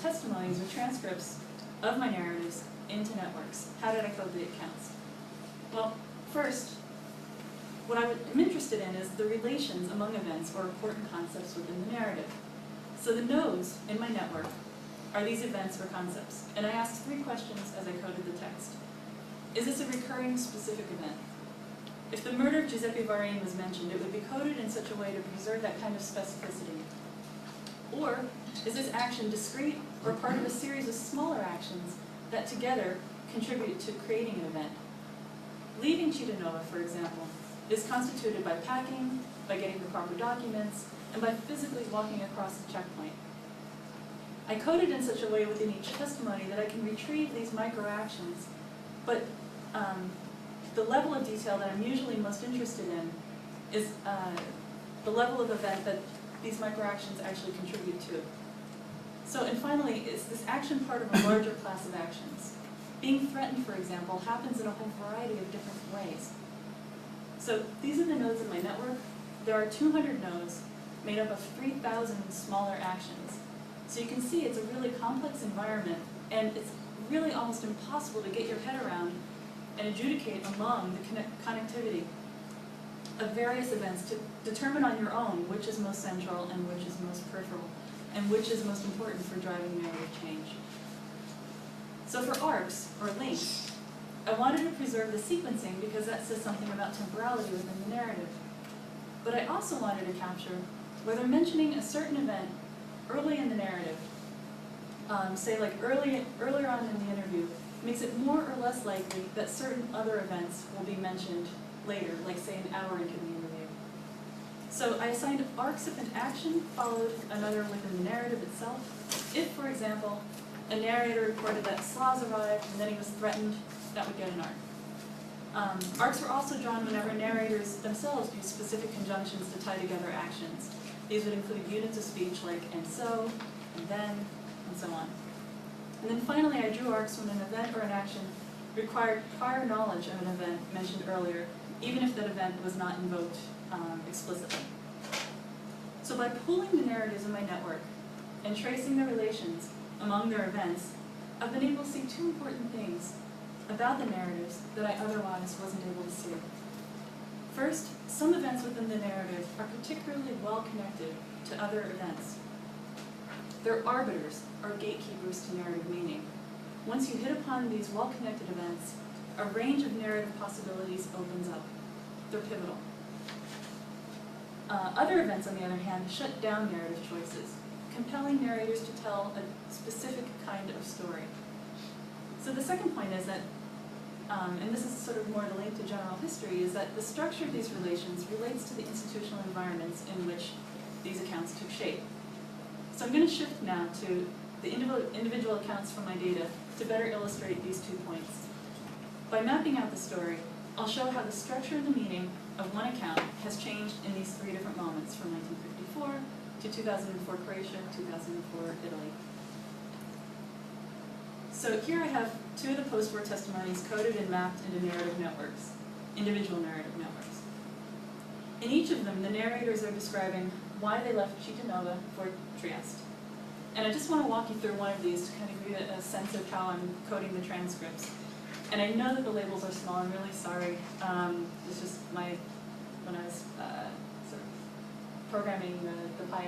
testimonies or transcripts of my narratives into networks. How did I code the accounts? Well, first, what I'm interested in is the relations among events or important concepts within the narrative. So the nodes in my network are these events or concepts. And I asked 3 questions as I coded the text. Is this a recurring specific event? If the murder of Giuseppe Varin was mentioned, it would be coded in such a way to preserve that kind of specificity. Or is this action discrete or part of a series of smaller actions that together contribute to creating an event? Leaving Cittadella, for example, is constituted by packing, by getting the proper documents, and by physically walking across the checkpoint. I coded in such a way within each testimony that I can retrieve these micro-actions, but the level of detail that I'm usually most interested in is the level of event that these micro-actions actually contribute to. So, and finally, is this action part of a larger class of actions? Being threatened, for example, happens in a whole variety of different ways. So these are the nodes in my network. There are 200 nodes made up of 3,000 smaller actions. So you can see it's a really complex environment, and it's really almost impossible to get your head around and adjudicate among the connectivity of various events to determine on your own which is most central and which is most peripheral, and which is most important for driving narrative change. So for arcs, or links, I wanted to preserve the sequencing because that says something about temporality within the narrative. But I also wanted to capture whether mentioning a certain event early in the narrative, say like earlier on in the interview, makes it more or less likely that certain other events will be mentioned later, like say an hour into the interview. So I assigned arcs if an action followed another within the narrative itself. If, for example, a narrator reported that Slavs arrived and then he was threatened, that would get an arc. Arcs were also drawn whenever narrators themselves used specific conjunctions to tie together actions. These would include units of speech like and so, and then, and so on. And then finally, I drew arcs when an event or an action required prior knowledge of an event mentioned earlier, even if that event was not invoked explicitly. So by pooling the narratives in my network and tracing the relations among their events, I've been able to see 2 important things about the narratives that I otherwise wasn't able to see. First, some events within the narrative are particularly well connected to other events. They're arbiters, or gatekeepers to narrative meaning. Once you hit upon these well-connected events, a range of narrative possibilities opens up. They're pivotal. Other events, on the other hand, shut down narrative choices, compelling narrators to tell a specific kind of story. So the second point is that, and this is sort of more the link to general history, is that the structure of these relations relates to the institutional environments in which these accounts took shape. So I'm going to shift now to the individual accounts from my data to better illustrate these 2 points. By mapping out the story, I'll show how the structure and the meaning of one account has changed in these 3 different moments, from 1954 to 2004 Croatia, 2004 Italy. So here I have 2 of the post-war testimonies coded and mapped into narrative networks, individual narrative networks. In each of them, the narrators are describing why they left Cittadella for Trieste. And I just want to walk you through one of these to kind of give you a sense of how I'm coding the transcripts. And I know that the labels are small, I'm really sorry. It's just when I was sort of programming the Pi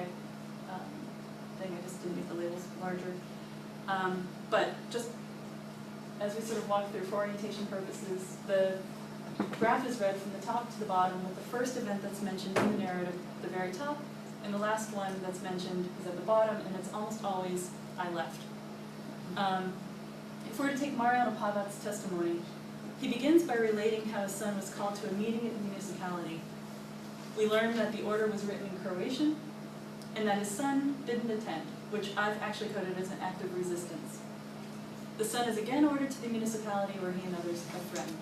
thing, I just didn't make the labels larger. But just as we sort of walk through for orientation purposes, the graph is read from the top to the bottom, with the first event that's mentioned in the narrative at the very top, and the last one that's mentioned is at the bottom, and it's almost always I left. If we're to take Mariano Pavat's testimony, he begins by relating how his son was called to a meeting at the municipality. We learn that the order was written in Croatian, and that his son didn't attend, which I've actually coded as an act of resistance. The son is again ordered to the municipality where he and others are threatened.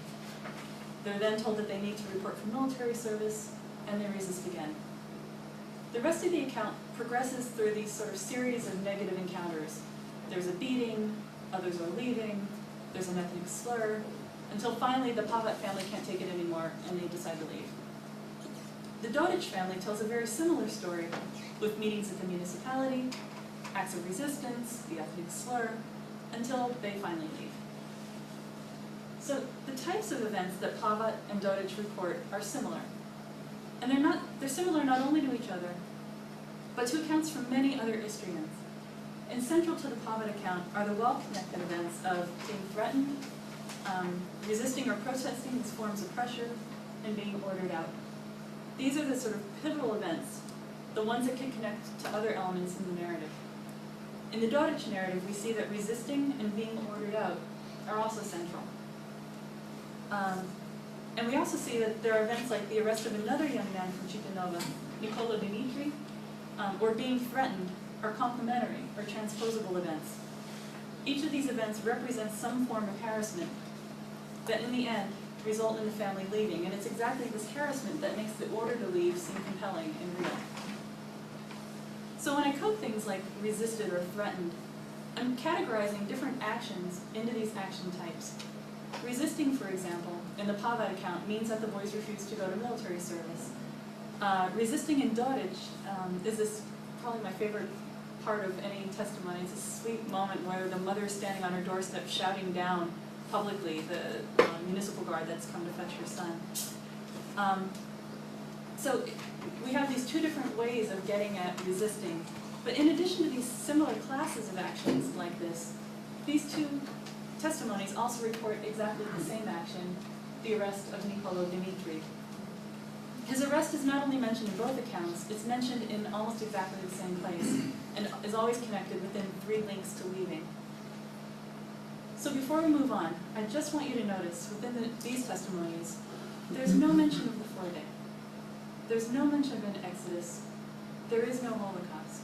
They're then told that they need to report for military service, and they resist again. The rest of the account progresses through these sort of series of negative encounters. There's a beating, others are leaving, there's an ethnic slur, until finally the Pavat family can't take it anymore and they decide to leave. The Dodic family tells a very similar story, with meetings at the municipality, acts of resistance, the ethnic slur, until they finally leave. So the types of events that Pavat and Dodic report are similar. And they're similar not only to each other, but to accounts from many other Istrians. And central to the Pavat account are the well-connected events of being threatened, resisting or protesting these forms of pressure, and being ordered out. These are the sort of pivotal events, the ones that can connect to other elements in the narrative. In the Dodic narrative, we see that resisting and being ordered out are also central. And we also see that there are events like the arrest of another young man from Chitanova, Nicola Dimitri, or being threatened, are complementary or transposable events. Each of these events represents some form of harassment that in the end result in the family leaving, and it's exactly this harassment that makes the order to leave seem compelling and real. So when I code things like resisted or threatened, I'm categorizing different actions into these action types. Resisting, for example, in the Pavat account means that the boys refuse to go to military service. Resisting in Dodic is this probably my favorite part of any testimony. It's a sweet moment where the mother is standing on her doorstep shouting down publicly the municipal guard that's come to fetch her son. So we have these two different ways of getting at resisting. But in addition to these similar classes of actions like this, these two testimonies also report exactly the same action, the arrest of Nicolo Dimitri. His arrest is not only mentioned in both accounts, it's mentioned in almost exactly the same place, and is always connected within 3 links to leaving. So before we move on, I just want you to notice within these testimonies, there's no mention of the 4-day. There's no mention of an exodus. There is no Holocaust.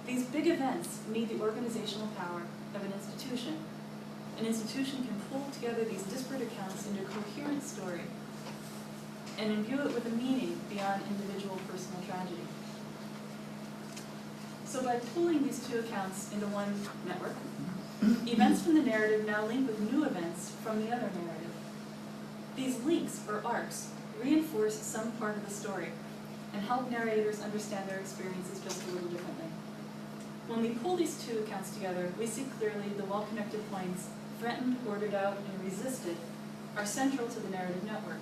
These big events need the organizational power of an institution. An institution can pull together these disparate accounts into a coherent story and imbue it with a meaning beyond individual personal tragedy. So by pulling these two accounts into one network, events from the narrative now link with new events from the other narrative. These links, or arcs, reinforce some part of the story and help narrators understand their experiences just a little differently. When we pull these two accounts together, we see clearly the well-connected points, threatened, ordered out, and resisted, are central to the narrative network.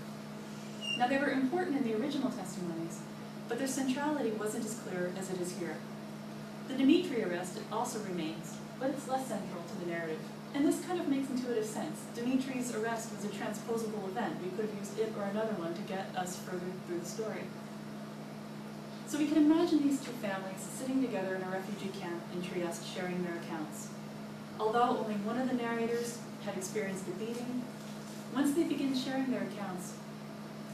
Now, they were important in the original testimonies, but their centrality wasn't as clear as it is here. The Dimitri arrest also remains, but it's less central to the narrative. And this kind of makes intuitive sense. Dimitri's arrest was a transposable event. We could have used it or another one to get us further through the story. So we can imagine these two families sitting together in a refugee camp in Trieste sharing their accounts. Although only one of the narrators had experienced a beating, once they begin sharing their accounts,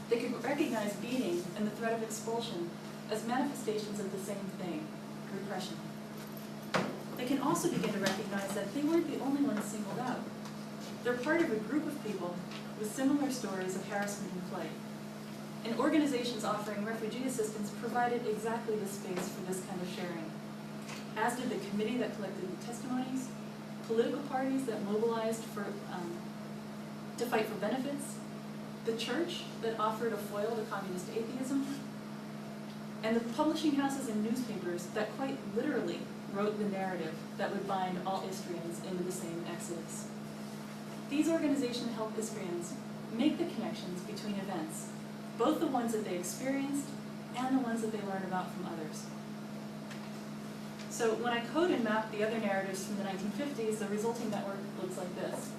they could recognize beating and the threat of expulsion as manifestations of the same thing, repression. They can also begin to recognize that they weren't the only ones singled out. They're part of a group of people with similar stories of harassment and play. And organizations offering refugee assistance provided exactly the space for this kind of sharing, as did the committee that collected the testimonies, political parties that mobilized to fight for benefits, the church that offered a foil to communist atheism, and the publishing houses and newspapers that quite literally wrote the narrative that would bind all Istrians into the same exodus. These organizations help Istrians make the connections between events, both the ones that they experienced and the ones that they learn about from others. So when I code and map the other narratives from the 1950s, the resulting network looks like this.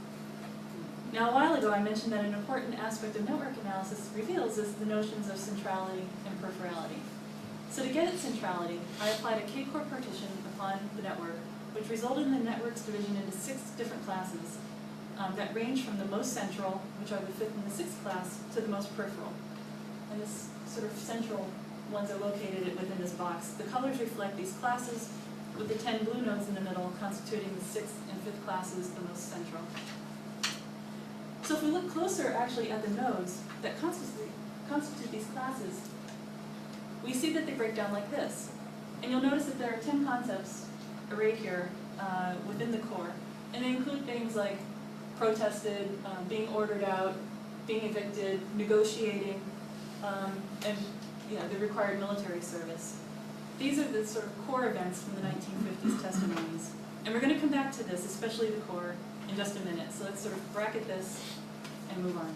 Now, a while ago, I mentioned that an important aspect of network analysis reveals is the notions of centrality and peripherality. So to get at centrality, I applied a K-core partition upon the network, which resulted in the network's division into 6 different classes that range from the most central, which are the 5th and the 6th class, to the most peripheral. And this sort of central ones are located within this box. The colors reflect these classes, with the 10 blue nodes in the middle constituting the 6th and 5th classes the most central. So if we look closer actually at the nodes that constitute these classes, we see that they break down like this. And you'll notice that there are 10 concepts arrayed here within the core. And they include things like protested, being ordered out, being evicted, negotiating, and the required military service. these are the sort of core events from the 1950s testimonies. And we're going to come back to this, especially the core, in just a minute. So let's sort of bracket this and move on.